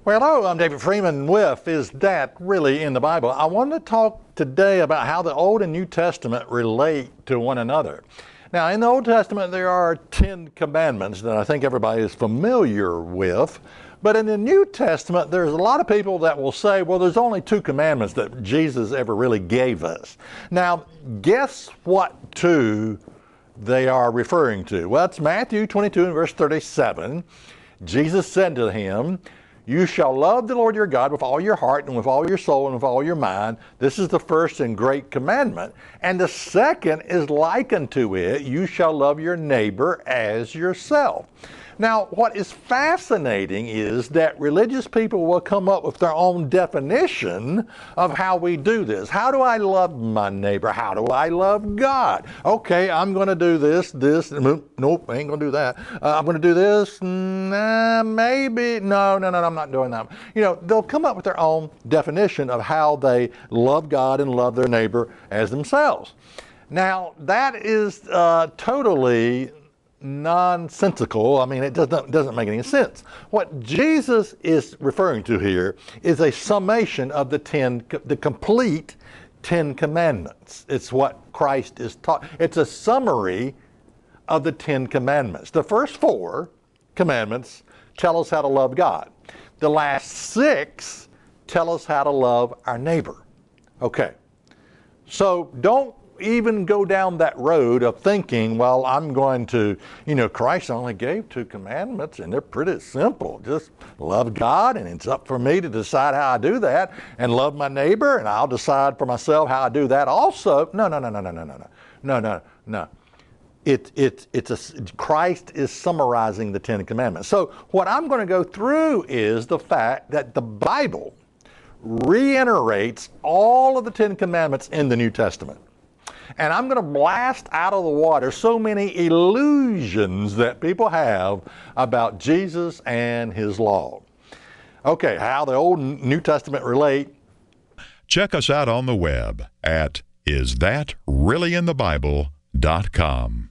Well, hello, I'm David Freeman with Is That Really in the Bible? I want to talk today about how the Old and New Testament relate to one another. Now, in the Old Testament, there are 10 commandments that I think everybody is familiar with. But in the New Testament, there's a lot of people that will say, well, there's only 2 commandments that Jesus ever really gave us. Now, guess what 2 they are referring to? Well, it's Matthew 22 and verse 37. Jesus said to him, "You shall love the Lord your God with all your heart and with all your soul and with all your mind. This is the first and great commandment. And the second is like unto it, you shall love your neighbor as yourself." Now, what is fascinating is that religious people will come up with their own definition of how we do this. How do I love my neighbor? How do I love God? Okay, I'm going to do this. Nope, I ain't going to do that. I'm going to do this. Nah, maybe. No, I'm not doing that. You know, they'll come up with their own definition of how they love God and love their neighbor as themselves. Now, that is totally nonsensical. I mean, it doesn't make any sense. What Jesus is referring to here is a summation of the complete 10 commandments. It's what Christ is taught. It's a summary of the 10 commandments. The first 4 commandments tell us how to love God. The last 6 tell us how to love our neighbor. Okay, so don't even go down that road of thinking, well, I'm going to, Christ only gave 2 commandments and they're pretty simple. Just love God and it's up for me to decide how I do that, and love my neighbor and I'll decide for myself how I do that also. No. Christ is summarizing the 10 commandments. So what I'm going to go through is the fact that the Bible reiterates all of the 10 commandments in the New Testament. And I'm going to blast out of the water so many illusions that people have about Jesus and his law. Okay, how the Old and New Testament relate. Check us out on the web at isthatreallyinthebible.com.